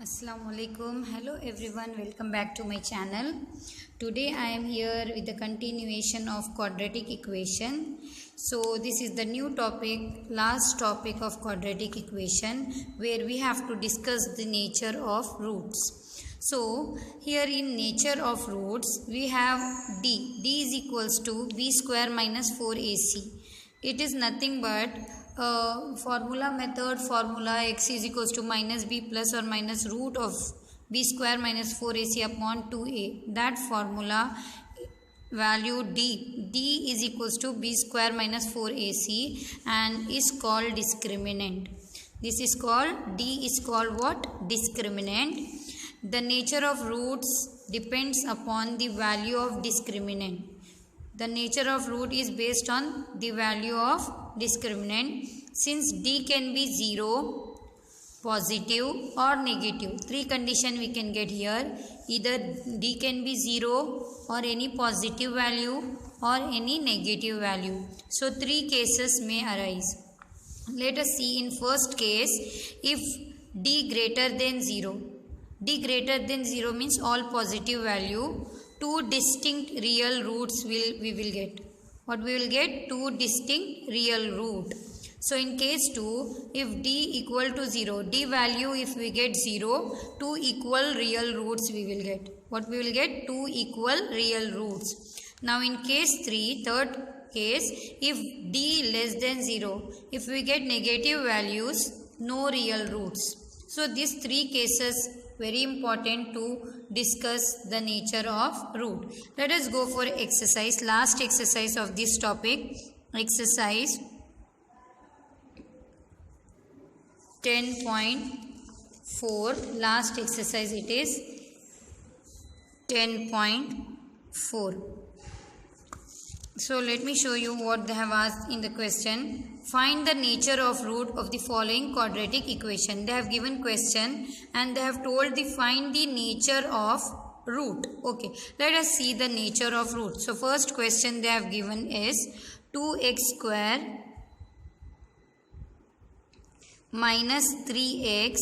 Assalamualaikum. Hello everyone, welcome back to my channel. Today I am here with the continuation of quadratic equation. So this is the new topic, last topic of quadratic equation, where we have to discuss the nature of roots. So here in nature of roots we have d is equals to b square minus 4ac. It is nothing but formula x is equals to minus b plus or minus root of b square minus 4ac upon 2a. That formula value d is equals to b square minus 4ac and is called discriminant. This is called, d is called what? Discriminant. The nature of roots depends upon the value of discriminant. The nature of root is based on the value of discriminant. Since d can be 0, positive or negative, three conditions we can get here. Either d can be 0 or any positive value or any negative value. So three cases may arise. Let us see in first case, if d greater than 0. D greater than 0 means all positive value. Two distinct real roots we will get. What we will get? Two distinct real root. So in case 2, if d equal to 0, d value if we get 0, two equal real roots we will get. What we will get? Two equal real roots. Now in case 3, third case, if d less than 0, if we get negative values, no real roots. So these three cases very important to discuss the nature of root. Let us go for exercise, last exercise of this topic. Exercise 10.4, last exercise it is 10.4. So let me show you what they have asked in the question. Find the nature of root of the following quadratic equation. They have given question and they have told find the nature of root. Okay, let us see the nature of root. So first question they have given is 2x square minus 3x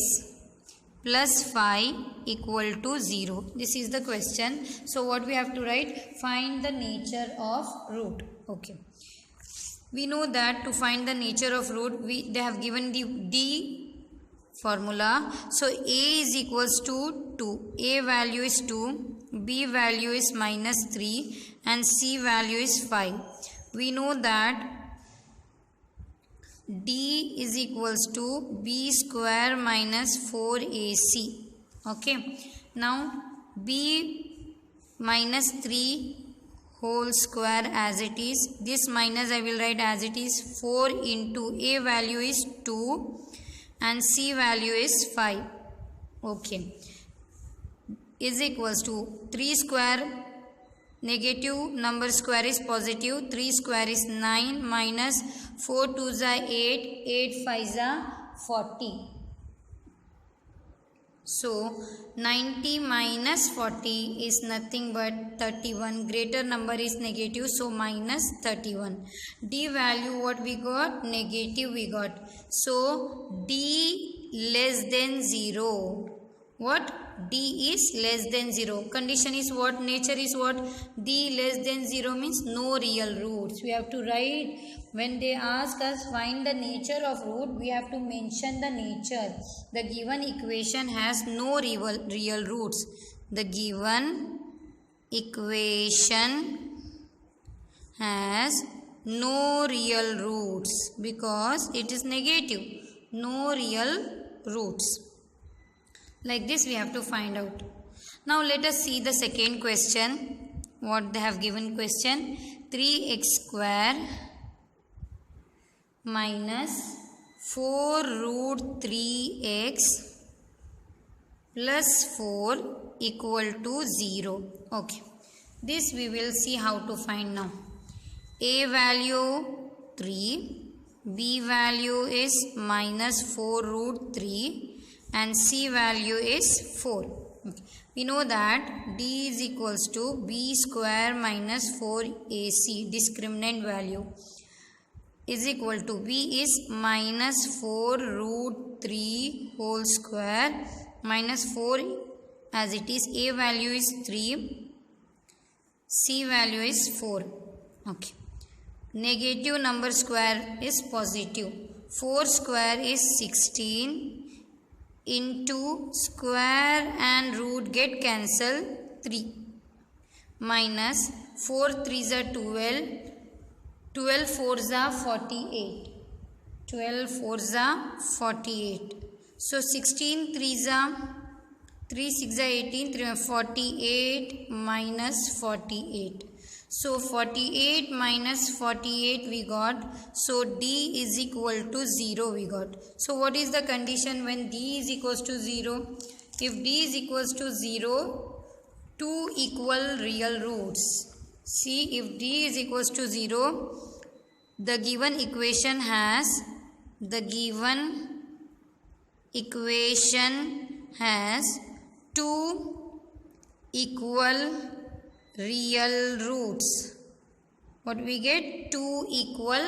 plus 5 equal to 0. This is the question. So what we have to write? Find the nature of root. Okay. We know that to find the nature of root, they have given the d formula. So a is equals to 2. A value is 2. B value is minus 3. And C value is 5. We know that d is equals to b square minus 4ac. Okay. Now b minus 3 whole square as it is. This minus I will write as it is 4 into a value is 2 and c value is 5. Okay. Is equals to 3 square, negative number square is positive, 3 square is 9 minus 4 2s are 8, 8 5s are 40. So 90 minus 40 is nothing but 31. Greater number is negative, so minus 31. D value what we got? Negative we got. So D less than 0. What? D is less than 0. Condition is what? Nature is what? D less than 0 means no real roots. We have to write, when they ask us find the nature of root, we have to mention the nature. The given equation has no real roots. The given equation has no real roots because it is negative. No real roots. Like this we have to find out. Now let us see the second question. What they have given question? 3x square minus 4 root 3x plus 4 equal to 0. Okay. This we will see how to find now. A value 3. B value is minus 4 root 3. And C value is 4. Okay. We know that D is equals to B square minus 4AC, discriminant value, is equal to B is minus 4 root 3 whole square minus 4 as it is. A value is 3, C value is 4. Okay. Negative number square is positive. 4 square is 16 into square and root get cancelled 3 minus 4 3s are 12, 12 4s are 48, 12 4s are 48. So 16 3s are 3 6 are 18, 3 48 minus 48. So 48 minus 48 we got. So D is equal to 0 we got. So what is the condition when D is equals to 0? If D is equals to 0, two equal real roots. See, if D is equals to 0, the given equation has two equal real roots. What we get? Two equal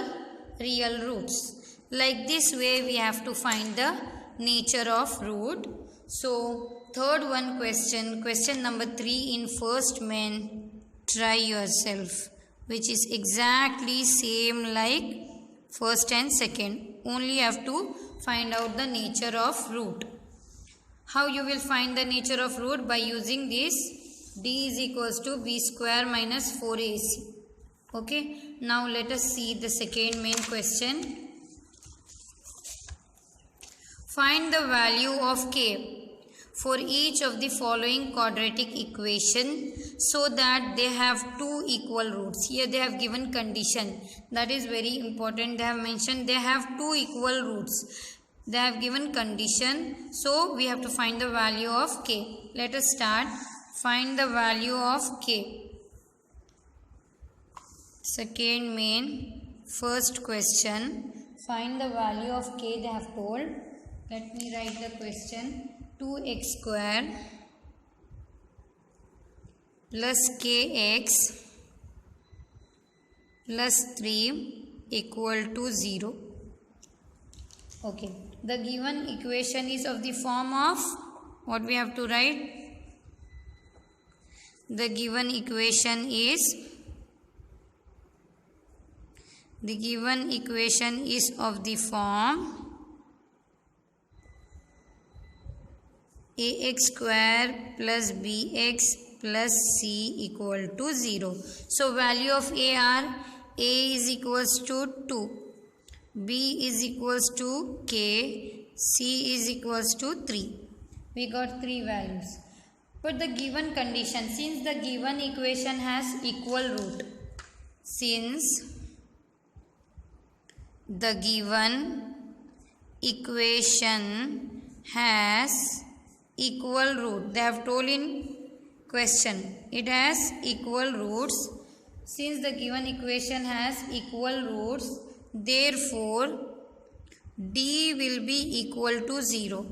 real roots. Like this way we have to find the nature of root. So third one question number 3 in first main, try yourself, which is exactly same like first and second. Only have to find out the nature of root. How you will find the nature of root? By using this D is equals to B square minus 4AC. Okay. Now let us see the second main question. Find the value of K for each of the following quadratic equation so that they have two equal roots. Here they have given condition. That is very important. They have mentioned they have two equal roots. They have given condition. So we have to find the value of K. Let us start. Find the value of K. Second main, first question. Find the value of K they have told. Let me write the question. 2x square plus kx plus 3 equal to 0. Okay. The given equation is of the form of what we have to write? The given equation is of the form ax square plus bx plus c equal to 0. So value of a is equals to 2, b is equals to k, c is equals to 3. We got 3 values. But the given condition, since the given equation has equal root, since the given equation has equal root, they have told in question, it has equal roots. Since the given equation has equal roots, therefore D will be equal to 0.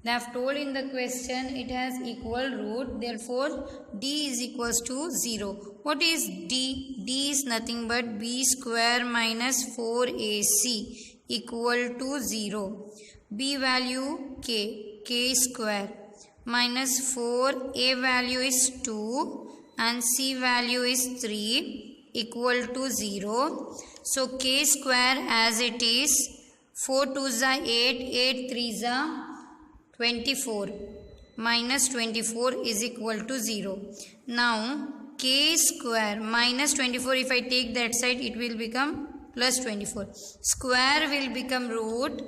They have told in the question it has equal root, therefore D is equals to 0. What is D? D is nothing but B square minus 4AC equal to 0. B value K square minus 4, A value is 2 and C value is 3 equal to 0. So K square as it is, 4 2s are 8, 8 3s are 24 minus 24 is equal to 0. Now K square minus 24, if I take that side it will become plus 24. Square will become root.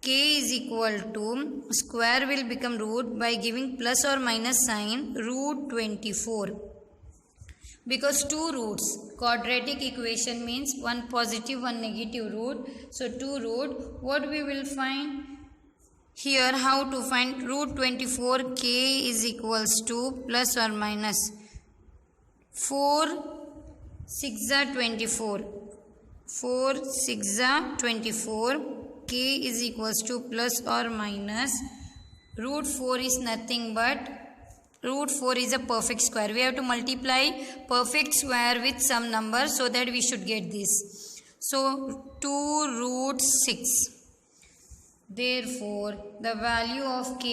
K is equal to, square will become root by giving plus or minus sign, root 24. Because two roots, quadratic equation means one positive, one negative root. So two root, what we will find? Here how to find root 24, K is equals to plus or minus 4 6 are 24, 4 6 are 24, K is equals to plus or minus root 4 is nothing but root 4 is a perfect square. We have to multiply perfect square with some number so that we should get this. So 2 root 6. Therefore, the value of k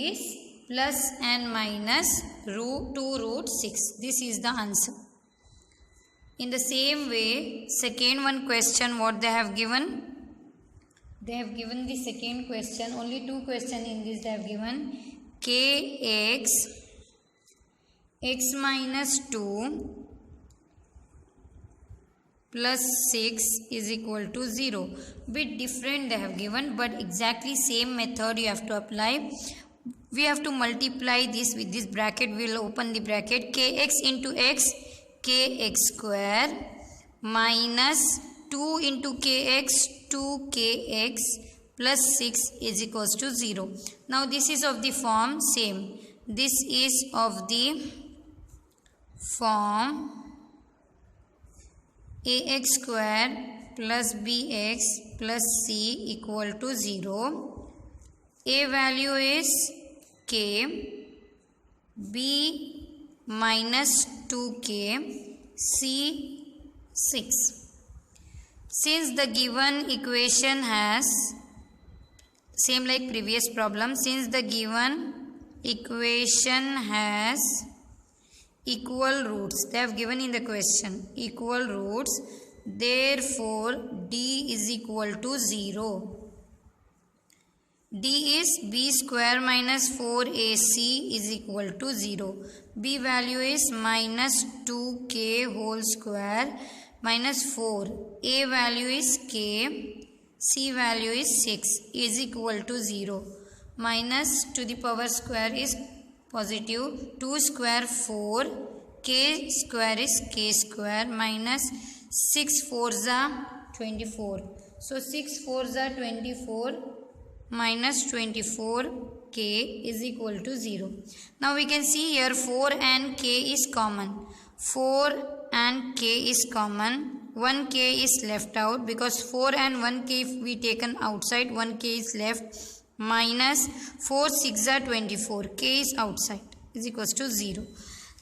is plus and minus 2 root 6. This is the answer. In the same way, second one question what they have given? They have given the second question, only two questions in this they have given. Kx x minus 2 plus 6 is equal to 0. Bit different they have given, but exactly same method you have to apply. We have to multiply this with this bracket. We will open the bracket. Kx into x, kx square minus 2 into kx, 2kx plus 6 is equals to 0. Now this is of the form same. This is of the form ax square plus bx plus c equal to 0. A value is k, b minus 2k, c 6. Since the given equation has, same like previous problem, since the given equation has equal roots, they have given in the question equal roots, therefore d is equal to 0. D is b square minus 4ac is equal to 0. B value is minus 2k whole square minus 4. A value is k. C value is 6 is equal to 0. Minus to the power square is positive. 2 square 4. K square is k square minus 6 4s are 24. So 6 4s are 24. Minus 24k is equal to 0. Now we can see here 4 and k is common. 4 and k is common. 1k is left out because 4 and 1k if we taken outside, 1k is left. Minus 4 6 are 24. K is outside is equals to 0.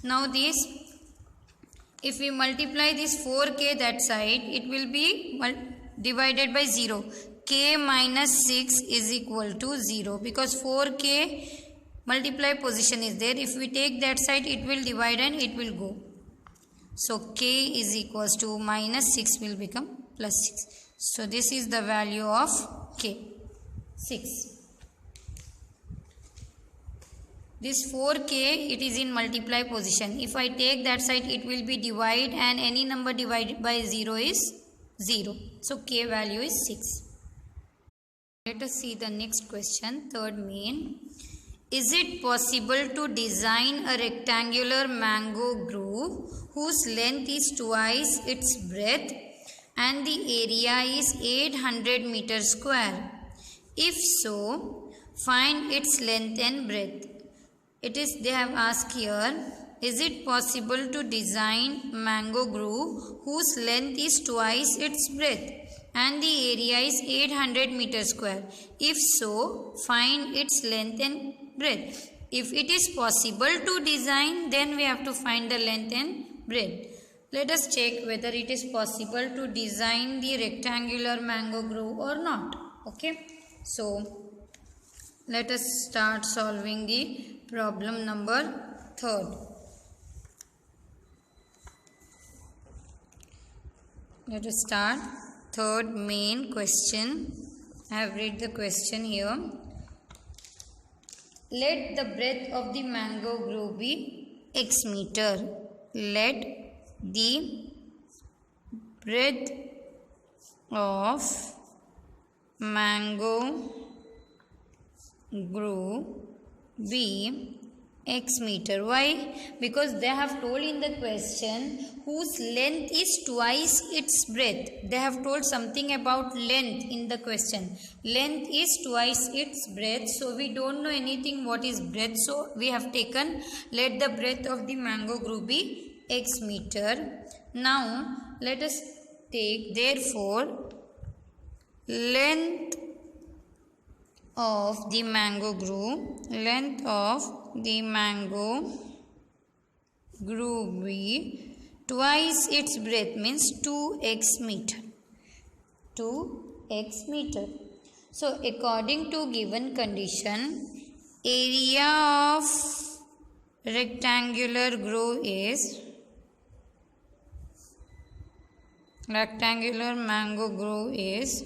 Now this, if we multiply this 4k that side, it will be divided by 0. K minus 6 is equal to 0 because 4k multiply position is there. If we take that side, it will divide and it will go. So k is equals to minus 6 will become plus 6. So this is the value of k, 6. This 4k, it is in multiply position. If I take that side, it will be divide and any number divided by 0 is 0. So k value is 6. Let us see the next question, third main. Is it possible to design a rectangular mango groove whose length is twice its breadth and the area is 800 meters square? If so, find its length and breadth. They have asked here, is it possible to design mango groove whose length is twice its breadth and the area is 800 meters square? If so, find its length and breadth. If it is possible to design, then we have to find the length and breadth. Let us check whether it is possible to design the rectangular mango groove or not. Okay. So, let us start solving the problem number 3rd. Let us start. Third main question. I have read the question here. Let the breadth of the mango groove be x meter. Let the breadth of mango groove be x meter. Why? Because they have told in the question whose length is twice its breadth. They have told something about length in the question. Length is twice its breadth. So we don't know anything what is breadth. So we have taken let the breadth of the mango groove be x meter. Now let us take therefore length of the mango groove. Length of the mango groove be twice its breadth means 2x meter. 2x meter. So according to given condition, area of rectangular mango grove is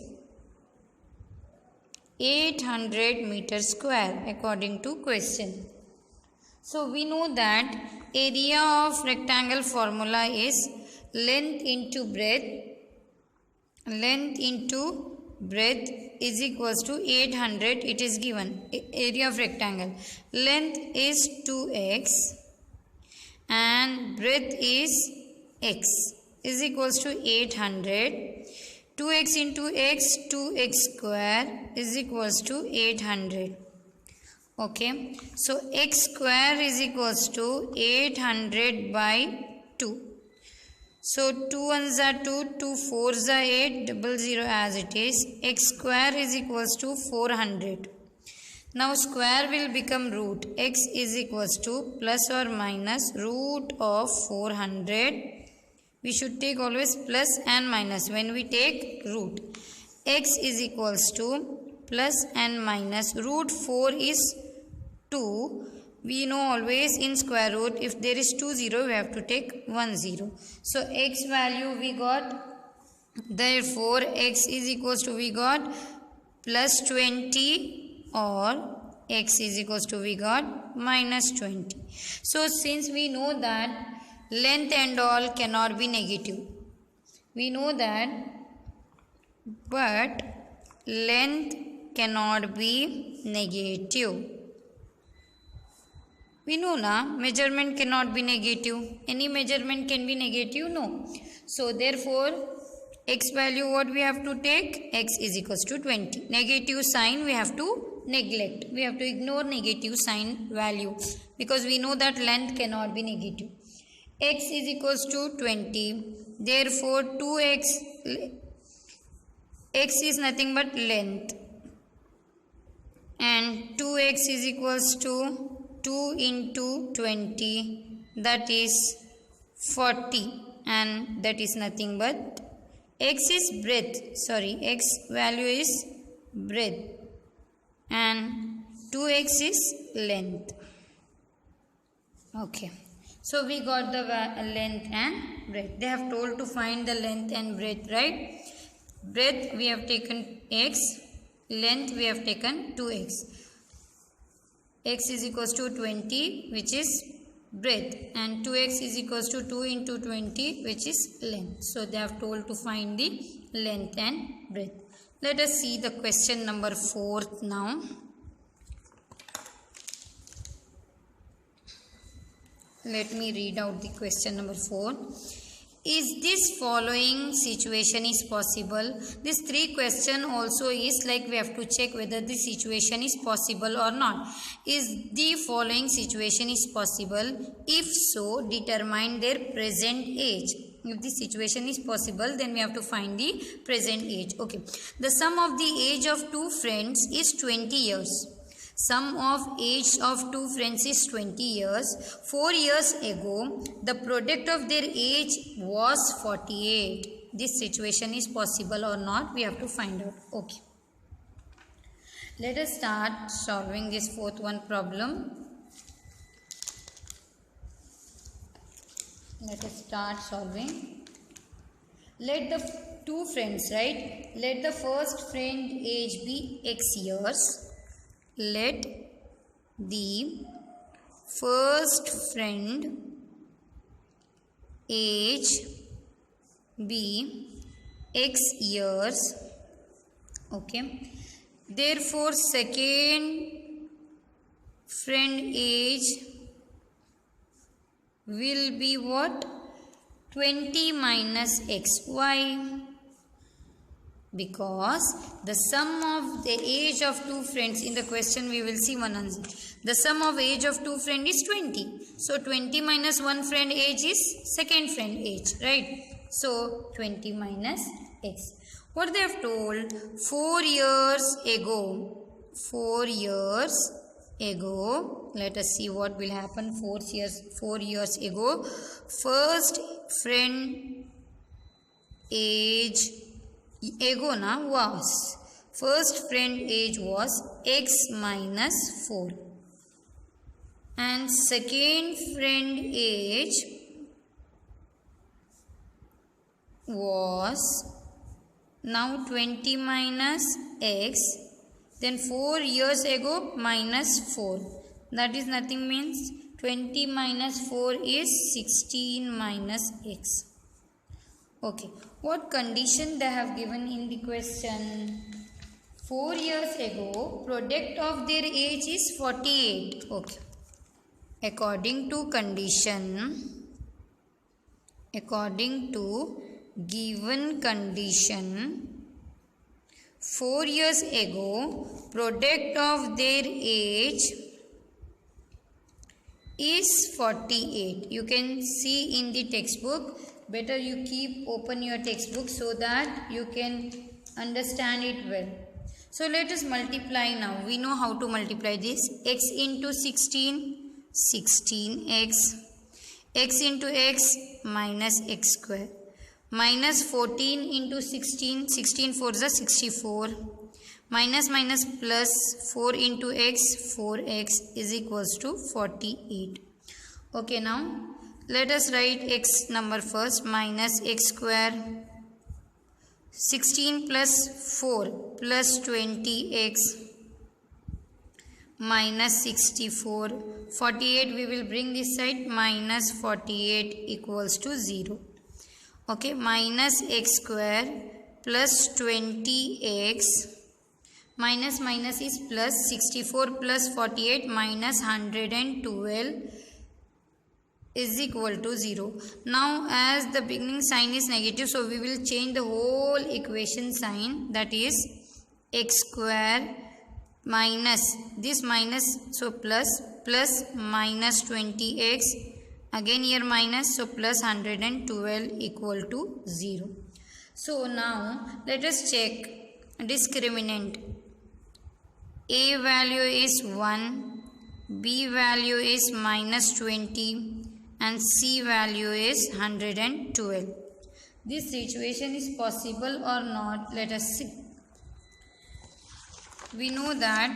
800 meters square according to question. So we know that area of rectangle formula is length into breadth. Length into breadth is equals to 800. It is given area of rectangle. Length is 2x and breadth is x is equals to 800. 2x into x, 2x square is equals to 800. Okay, so x square is equals to 800 by 2. So 2 ones are 2, 2 fours are 8, 00 as it is. X square is equals to 400. Now square will become root. X is equals to plus or minus root of 400. We should take always plus and minus when we take root. X is equals to plus and minus root 4 is 2. We know always in square root if there is 2 0 we have to take 1 0. So x value we got, therefore x is equals to we got plus 20 or x is equals to we got minus 20. So since we know that length and all cannot be negative, we know that, but length cannot be negative. We know na measurement cannot be negative. Any measurement can be negative? No. So therefore x value what we have to take? X is equals to 20. Negative sign we have to neglect. We have to ignore negative sign value because we know that length cannot be negative. X is equals to 20. Therefore 2x, x is nothing but length, and 2x is equals to 2 into 20, that is 40, and that is nothing but x is breadth, x value is breadth and 2x is length. Okay, so we got the length and breadth. They have told to find the length and breadth, right? Breadth we have taken x, length we have taken 2x. X is equals to 20 which is breadth and 2x is equals to 2 into 20 which is length. So they have told to find the length and breadth. Let us see the question number 4 now. Let me read out the question number 4. Is this following situation is possible? This 3 question also is like we have to check whether the situation is possible or not. Is the following situation is possible? If so, determine their present age. If the situation is possible, then we have to find the present age. Okay. The sum of the age of 2 friends is 20 years. Sum of age of 2 friends is 20 years. 4 years ago, the product of their age was 48. This situation is possible or not, we have to find out. Okay. Let us start solving this 4th one problem. Let us start solving. Let the 2 friends, right? Let the first friend age be x years. Let the first friend age be x years. Okay. Therefore, second friend age will be what? 20 minus x. Why? Because the sum of the age of 2 friends, in the question we will see one answer. The sum of age of 2 friends is 20. So 20 minus 1 friend age is second friend age, right? So 20 minus x. What they have told? 4 years ago. 4 years ago. Let us see what will happen. 4 years ago. First friend age ago na was First friend age was x minus 4 and second friend age was now 20 minus x, then 4 years ago minus 4, that is nothing means 20 minus 4 is 16 minus x. Okay, what condition they have given in the question? 4 years ago product of their age is 48. Okay, according to given condition, 4 years ago product of their age is 48. You can see in the textbook. Better you keep open your textbook so that you can understand it well. So let us multiply now. We know how to multiply this. X into 16, 16x. X into x minus x square. Minus 14 into 16, 16 4 is 64. Minus minus plus 4 into x, 4x is equals to 48. Okay, now let us write x number first. Minus x square. 16 plus 4 plus 20x minus 64. 48 we will bring this side. Minus 48 equals to 0. Okay, minus x square plus 20x minus minus is plus 64 plus 48 minus 112 is equal to 0. Now as the beginning sign is negative, so we will change the whole equation sign, that is x square minus this minus, so plus minus 20x, again here minus, so plus 112 equal to 0. So now let us check discriminant. A value is 1, B value is minus 20 and C value is 112. This situation is possible or not? Let us see. We know that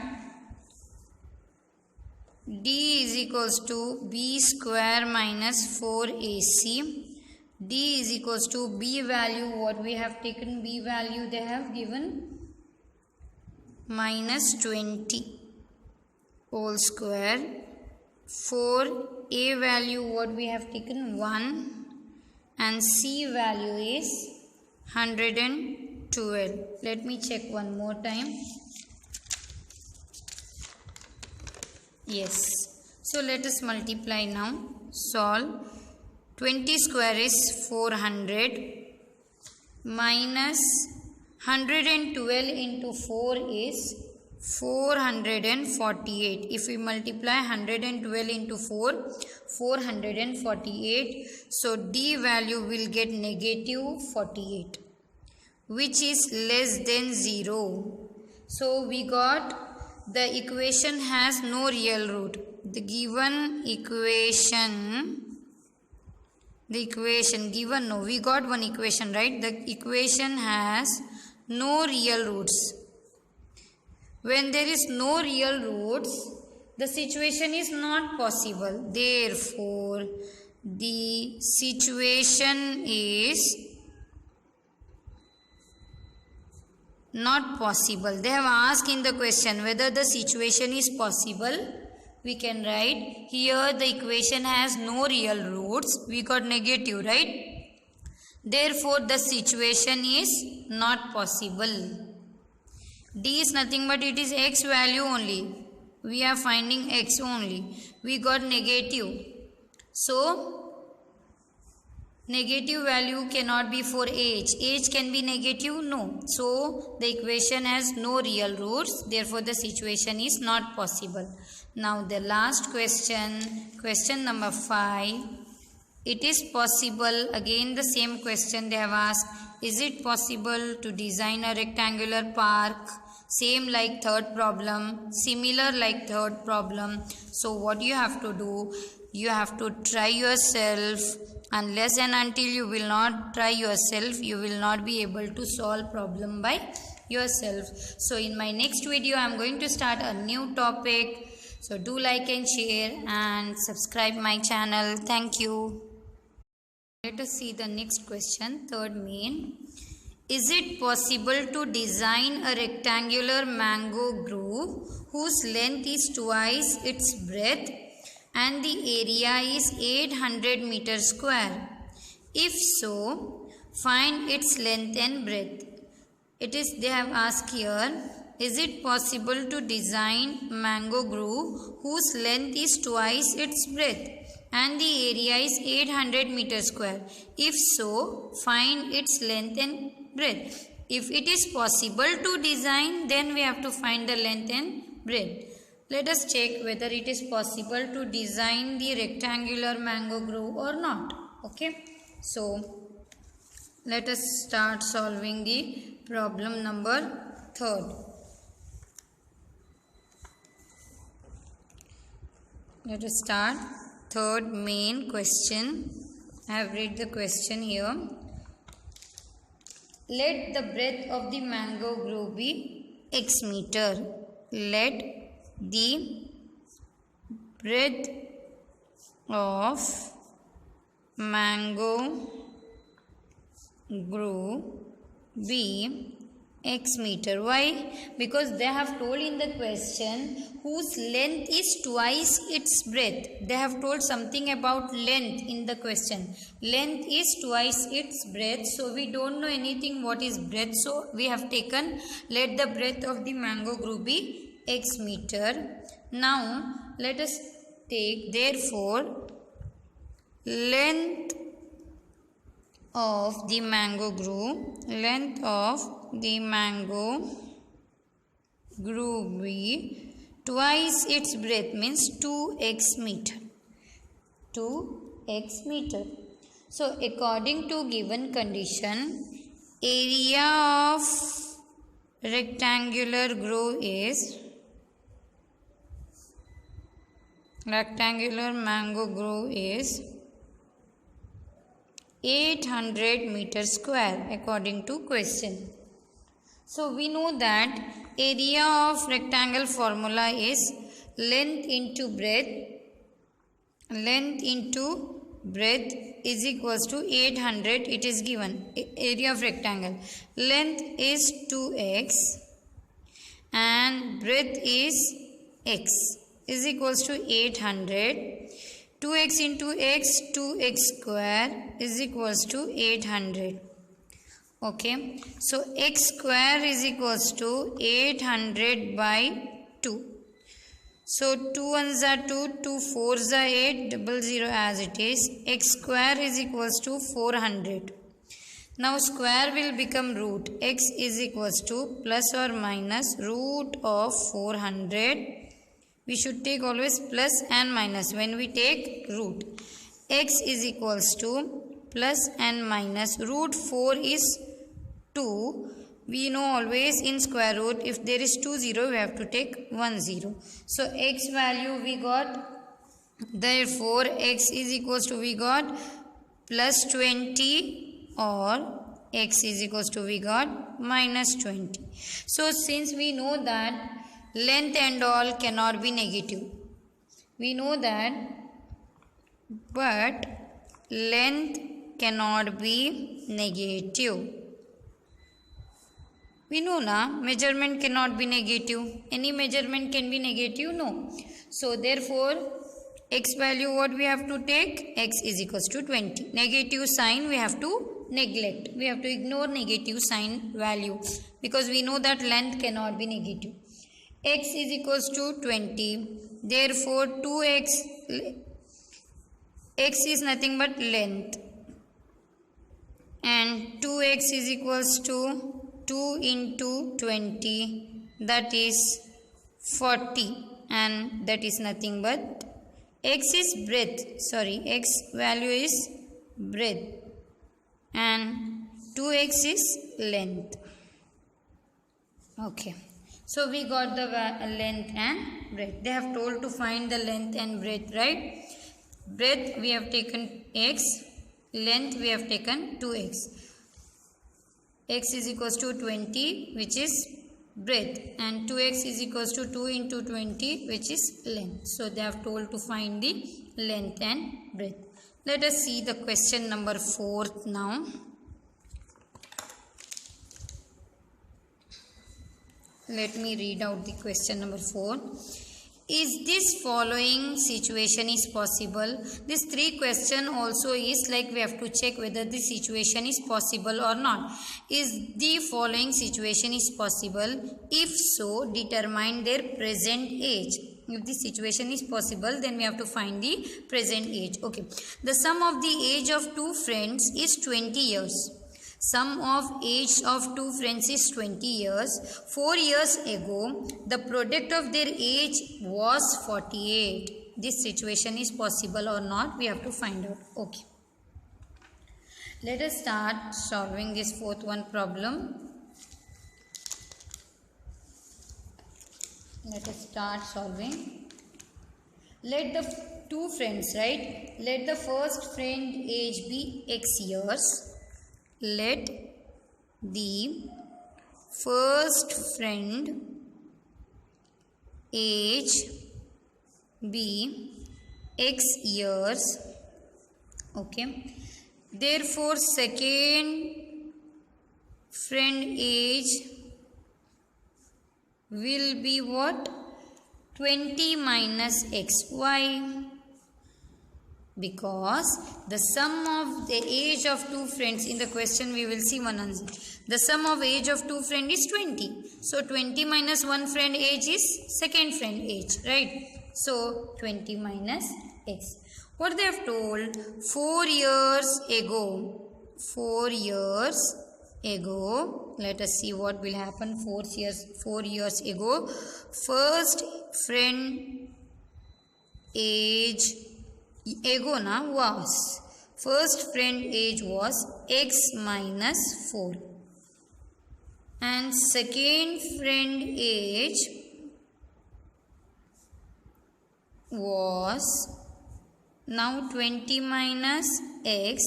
D is equals to B square minus 4AC. D is equals to B value, what we have taken B value, they have given minus 20 whole square. 4 A value, what we have taken 1 and C value is 112. Let me check one more time. Yes, so let us multiply now. Solve. 20 square is 400 minus 112 into 4 is 448. If we multiply 112 into 4, 448. So D value will get negative 48, which is less than 0. So we got the equation has no real root. The given equation, we got one equation, right? The equation has no real roots. When there is no real roots, the situation is not possible. Therefore, the situation is not possible. They have asked in the question whether the situation is possible. We can write here the equation has no real roots. We got negative, right? Therefore, the situation is not possible. D is nothing but it is x value only. We are finding x only. We got negative. So, negative value cannot be for h. H can be negative? No. So, the equation has no real roots. Therefore, the situation is not possible. Now, the last question number 5. It is possible, again the same question they have asked. Is it possible to design a rectangular park? Same like third problem, similar like third problem. So, what you have to do? You have to try yourself. Unless and until you will not try yourself, you will not be able to solve problem by yourself. So in my next video I am going to start a new topic. So do like and share and subscribe my channel. Thank you. Let us see the next question, third main. Is it possible to design a rectangular mango grove whose length is twice its breadth and the area is 800 meters square? If so, find its length and breadth. They have asked here, is it possible to design mango grove whose length is twice its breadth and the area is 800 meters square? If so, find its length and breadth. If it is possible to design, then we have to find the length and breadth. Let us check whether it is possible to design the rectangular mango grove or not. Okay. So, let us start solving the problem number 3rd. Let us start third main question. I have read the question here. Let the breadth of the mango grove be x meter. Let the breadth of mango grove be x meter. Why? Because they have told in the question whose length is twice its breadth. They have told something about length in the question. Length is twice its breadth. So we don't know anything what is breadth. So we have taken let the breadth of the mango grove be x meter. Now let us take therefore length of the mango grove. Length of the mango grove be twice its breadth means 2x meter. 2x meter. So according to given condition, area of rectangular mango grove is 800 meters square according to question. So we know that area of rectangle formula is length into breadth. Length into breadth is equals to 800. It is given. Area of rectangle. Length is 2x and breadth is x is equals to 800. 2x into x, 2x square is equals to 800. Okay. So x square is equals to 800 by 2. So 2 ones are 2, 2 fours are 8, 00 as it is. X square is equals to 400. Now square will become root. X is equals to plus or minus root of 400. We should take always plus and minus when we take root. X is equals to plus and minus root 4 is 2. We know always in square root if there is 2 0 we have to take 1 0. So x value we got, therefore x is equals to we got plus 20 or x is equals to we got minus 20. So since we know that length and all cannot be negative. We know that, but length cannot be negative. We know na, measurement cannot be negative. Any measurement can be negative? No. So therefore, x value what we have to take? X is equals to 20. Negative sign we have to neglect. We have to ignore negative sign value because we know that length cannot be negative. X is equals to 20. Therefore, 2x, x is nothing but length. And 2x is equals to 2 into 20. That is 40. And that is nothing but x is breadth. Sorry, x value is breadth. And 2x is length. Okay. So we got the length and breadth. They have told to find the length and breadth, right? Breadth we have taken x, length we have taken 2x. x is equals to 20, which is breadth, and 2x is equals to 2 into 20, which is length. So they have told to find the length and breadth. Let us see the question number 4 now. Let me read out the question number 4. Is this following situation is possible? This 3 question also is like we have to check whether the situation is possible or not. Is the following situation is possible? If so, determine their present age. If the situation is possible, then we have to find the present age. Okay. The sum of the age of 2 friends is 20 years. Sum of age of 2 friends is 20 years. 4 years ago, the product of their age was 48. This situation is possible or not? We have to find out. Okay. Let us start solving this 4th one problem. Let us start solving. Let the 2 friends, right? Let the first friend age be x years. Let the first friend age be x years. Okay. Therefore, second friend age will be what? 20 minus x. Why? Because the sum of the age of 2 friends, in the question we will see one answer. The sum of age of 2 friends is 20. So 20 minus 1 friend age is second friend age, right? So 20 minus x. What they have told? 4 years ago. 4 years ago. Let us see what will happen. 4 years ago. First friend age was. First friend age was x minus 4. And second friend age was now 20 minus x.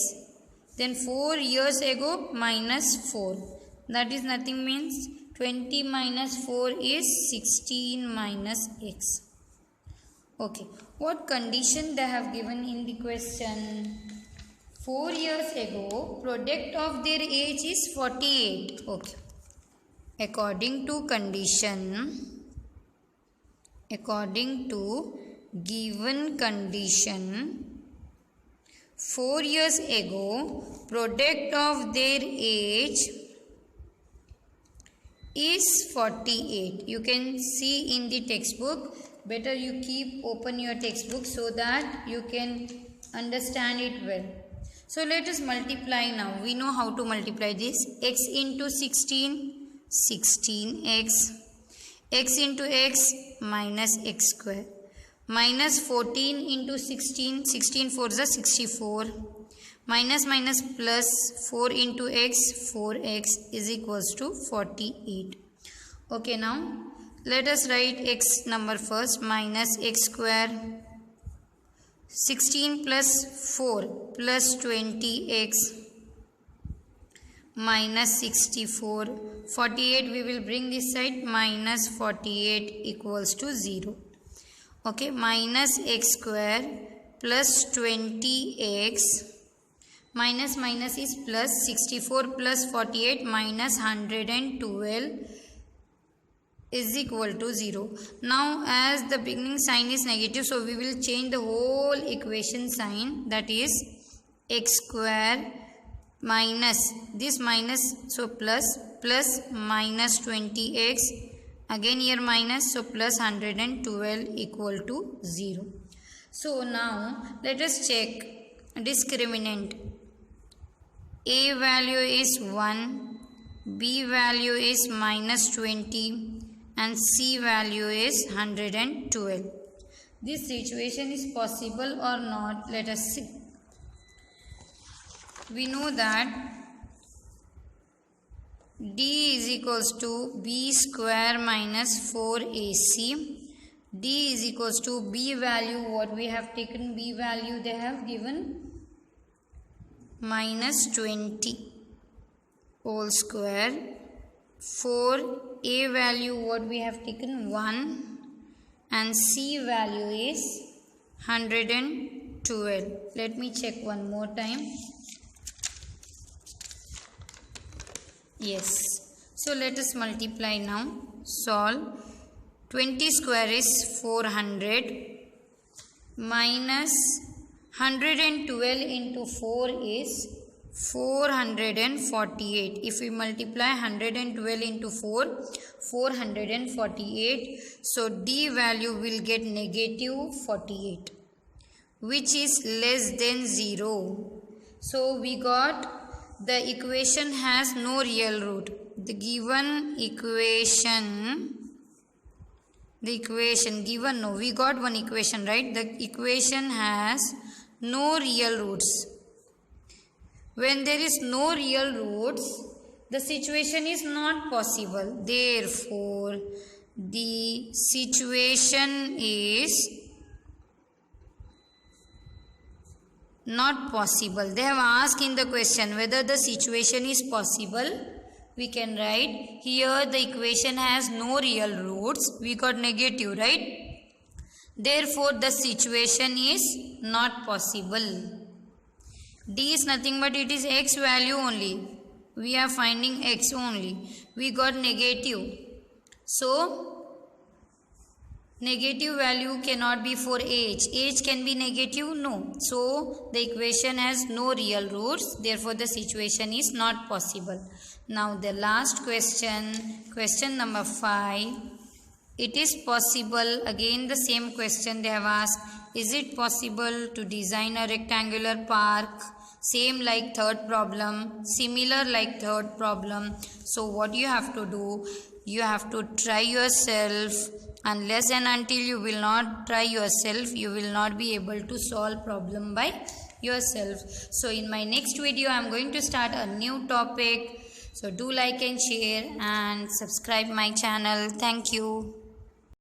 Then 4 years ago minus 4. That is nothing means 20 minus 4 is 16 minus x. Okay. What condition they have given in the question? 4 years ago, product of their age is 48. Okay. According to given condition, 4 years ago, product of their age is 48. You can see in the textbook. Better you keep open your textbook so that you can understand it well. So let us multiply now. We know how to multiply this. X into 16, 16x. X into x minus x square. Minus 14 into 16, 16 4 is 64. Minus minus plus 4 into x, 4x is equals to 48. Okay, now let us write x number first. Minus x square. 16 plus 4 plus 20x minus 64. 48 we will bring this side. Minus 48 equals to 0. Okay, minus x square plus 20x. Minus minus is plus. 64 plus 48 minus 112 is equal to 0. Now as the beginning sign is negative, so we will change the whole equation sign, that is x square minus this minus, so plus minus 20x, again here minus, so plus 112 equal to 0. So now let us check discriminant. A value is 1, B value is minus 20 and C value is 112. This situation is possible or not? Let us see. We know that D is equals to B square minus 4AC. D is equals to B value, what we have taken B value, they have given minus 20. whole square. For a value what we have taken 1 and c value is 112. Let me check one more time. Yes. So let us multiply now. Solve. 20 square is 400 minus 112 into 4 is 448. If we multiply 112 into 4, 448. So D value will get negative 48, which is less than 0. So we got the equation has no real root. The given equation, we got one equation, right? The equation has no real roots. When there is no real roots, the situation is not possible. Therefore, the situation is not possible. They have asked in the question whether the situation is possible. We can write here the equation has no real roots. We got negative, right? Therefore, the situation is not possible. D is nothing but it is x value only. We are finding x only. We got negative. So, negative value cannot be for h. H can be negative? No. So, the equation has no real roots. Therefore, the situation is not possible. Now, the last question, question number 5. It is possible, again the same question they have asked. Is it possible to design a rectangular park? Same like third problem, similar like third problem. So what you have to do, you have to try yourself. Unless and until you will not try yourself, you will not be able to solve problem by yourself. So in my next video, I am going to start a new topic. So do like and share and subscribe my channel. Thank you.